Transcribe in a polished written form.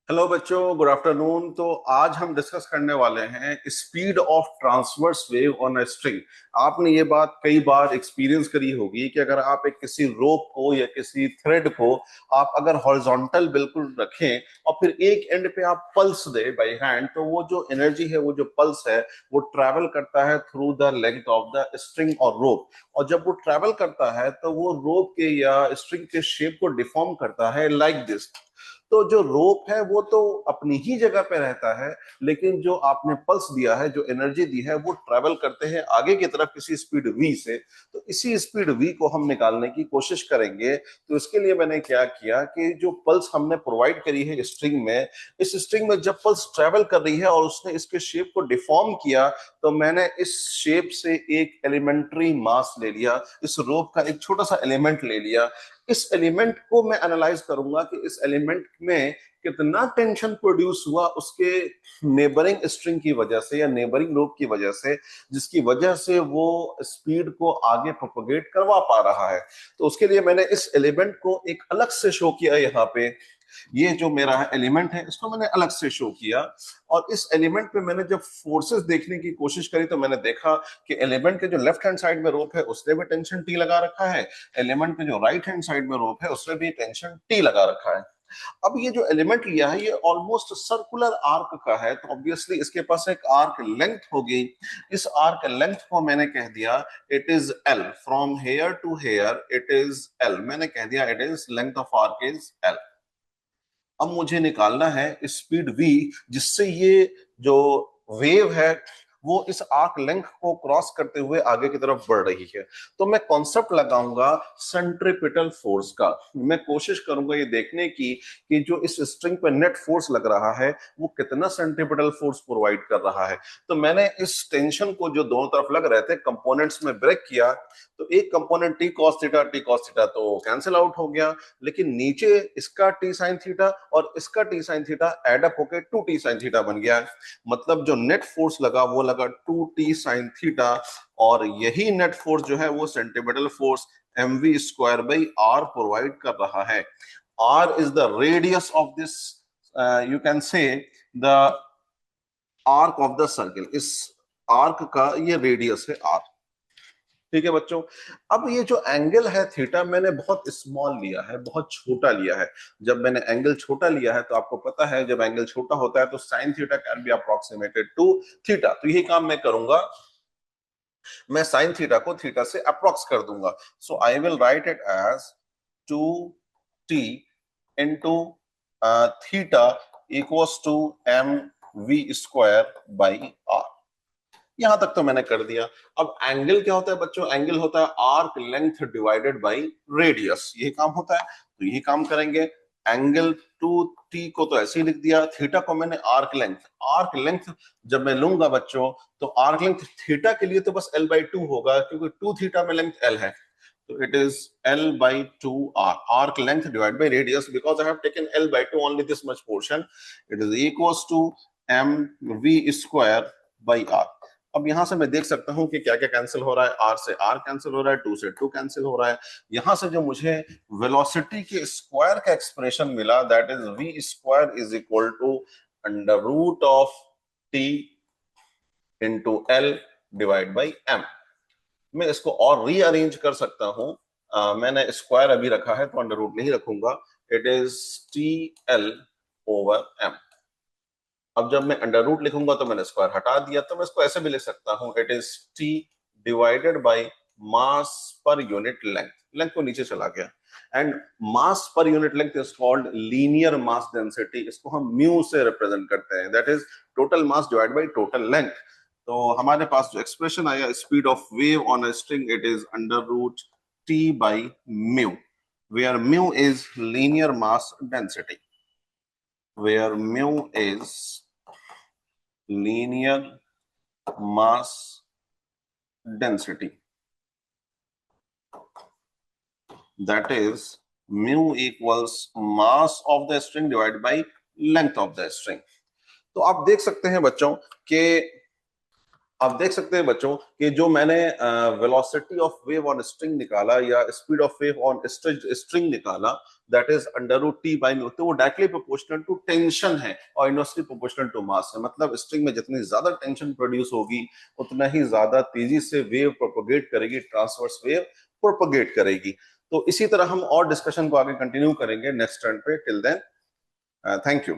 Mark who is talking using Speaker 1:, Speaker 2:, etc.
Speaker 1: Hello बच्चों, good afternoon. तो आज हम डिस्कस करने वाले हैं speed of transverse wave on a string. आपने ये बात कई बार एक्सपीरियंस करी होगी कि अगर आप एक किसी रोप को या किसी थ्रेड को आप अगर हॉरिजॉन्टल बिल्कुल रखें और फिर एक एंड पे आप पल्स दे बाय हैंड, तो वो जो एनर्जी है, वो जो पल्स है, वो ट्रैवल करता है through the length of the string और रोप। और जब वो ट्रैवल करता है तो वो रोप के या स्ट्रिंग के शेप को डिफॉर्म करता है लाइक दिस। तो जो रोप है वो तो अपनी ही जगह पे रहता है, लेकिन जो आपने पल्स दिया है, जो एनर्जी दी है, वो ट्रेवल करते हैं आगे की तरफ किसी स्पीड v से। तो इसी स्पीड v को हम निकालने की कोशिश करेंगे। तो इसके लिए मैंने क्या किया कि जो पल्स हमने प्रोवाइड करी है स्ट्रिंग में, इस स्ट्रिंग में जब पल्स ट्रेवल कर रही है और उसने इसके शेप को डिफॉर्म किया, तो मैंने इस शेप से एक एलिमेंट्री मास ले लिया, इस रोप का एक छोटा सा एलिमेंट ले लिया। इस एलिमेंट को मैं एनालाइज करूंगा कि इस एलिमेंट में कितना टेंशन प्रोड्यूस हुआ उसके नेबरिंग स्ट्रिंग की वजह से या नेबरिंग रोप की वजह से, जिसकी वजह से वो स्पीड को आगे प्रोपोगेट करवा पा रहा है। तो उसके लिए मैंने इस एलिमेंट को एक अलग से शो किया यहाँ पे। ये जो मेरा एलिमेंट है इसको मैंने अलग से शो किया। और इस एलिमेंट पे मैंने जब फोर्सेस देखने की कोशिश करी तो मैंने देखा कि एलिमेंट के जो लेफ्ट हैंड साइड में रोप है उसने भी टेंशन टी लगा रखा है, एलिमेंट के जो राइट हैंड साइड में रोप है उसने भी टेंशन टी लगा रखा है। अब ये जो एलिमेंट लिया है ये ऑलमोस्ट सर्कुलर आर्क का है, तो ऑब्वियसली इसके पास एक आर्क लेंथ होगी। इस आर्क लेंथ को मैंने कह दिया it is L, from here to here it is L. मैंने कह दिया it is length of arc is L. अब मुझे निकालना है स्पीड v, जिससे ये जो वेव है वो इस आर्क लेंथ को क्रॉस करते हुए आगे की तरफ बढ़ रही है। तो मैं कॉन्सेप्ट लगाऊंगा सेंट्रीपिटल फोर्स का। मैं कोशिश करूंगा ये देखने की कि जो इस स्ट्रिंग पे नेट फोर्स लग रहा है वो कितना सेंट्रीपिटल फोर्स प्रोवाइड कर रहा है। तो मैंने इस टेंशन को जो दोनों तरफ लग रहे थे कंपोनेंट्स में ब्रेक किया। तो एक कंपोनेंट टी कॉस थीटा तो कैंसिल आउट हो गया, लेकिन नीचे इसका टी साइन थीटा और इसका T sine theta add up होकर टू टी साइन थीटा बन गया। मतलब जो नेट फोर्स लगा वो लगा टू टी साइन थीटा। और यही नेट फोर्स जो है वो centimetre force M V square by R provide कर रहा है। R is the radius of this, you can say the arc of the circle. इस आर्क का ये रेडियस है आर। ठीक है बच्चों। अब ये जो एंगल है थीटा मैंने बहुत स्मॉल लिया है, बहुत छोटा लिया है। जब मैंने एंगल छोटा लिया है तो आपको पता है जब एंगल छोटा होता है तो sine theta can be approximated to theta. तो यही काम मैं करूंगा, मैं साइन थीटा को थीटा से अप्रोक्स कर दूंगा। So I will write it as two T into theta equals to M V square by R. यहां तक तो मैंने कर दिया। अब एंगल क्या होता है बच्चों? एंगल होता है arc length divided by radius. यही काम होता है, तो यही काम करेंगे। एंगल टू टी को तो ऐसे ही लिख दिया, थीटा को मैंने आर्क लेंथ। आर्क लेंथ जब मैं लूंगा बच्चों तो आर्क लेंथ थीटा के लिए तो बस एल बाई टू होगा, क्योंकि टू थीटा में लेंथ एल है। तो it is L by two R, arc length divide by radius, because I have taken L by two only this much portion. It is equals to M V square by R. अब यहां से मैं देख सकता हूं कि क्या क्या कैंसिल हो रहा है। आर से आर कैंसिल हो रहा है, टू से टू कैंसिल हो रहा है। यहां से जो मुझे वेलोसिटी के स्क्वायर का एक्सप्रेशन मिला that is V square is equal to under root of T into L divide by M. मैं इसको और रीअरेंज कर सकता हूं। मैंने स्क्वायर अभी रखा है तो अंडर रूट नहीं रखूंगा। It is T L over M. अब जब मैं अंडर रूट लिखूंगा तो मैंने स्क्वायर हटा दिया, तो मैं इसको ऐसे भी लिख सकता हूं it is T divided by mass per unit length. Length को नीचे चला गया, and mass per unit length is called linear mass density. इसको हम म्यू से रिप्रेजेंट करते हैं, that is total mass divide by total length. तो हमारे पास जो एक्सप्रेशन आया speed of wave on a string, it is under root T by mu, where mu is linear mass density, where mu is linear mass density, that is mu equals mass of the string divided by length of the string। तो आप देख सकते हैं बच्चों कि आप देख सकते हैं बच्चों कि जो मैंने velocity of wave on string निकाला या speed of wave on string निकाला, that is under root T by mu, तो वो डायरेक्टली प्रोपोर्शनल टू टेंशन है और इनवर्सली प्रोपोर्शनल टू मास है। मतलब स्ट्रिंग में जितनी ज्यादा टेंशन प्रोड्यूस होगी उतना ही ज्यादा तेजी से वेव प्रोपोगेट करेगी, ट्रांसवर्स वेव प्रोपोगेट करेगी। तो इसी तरह हम और डिस्कशन को आगे कंटिन्यू करेंगे नेक्स्ट टर्न पे। Till then thank you.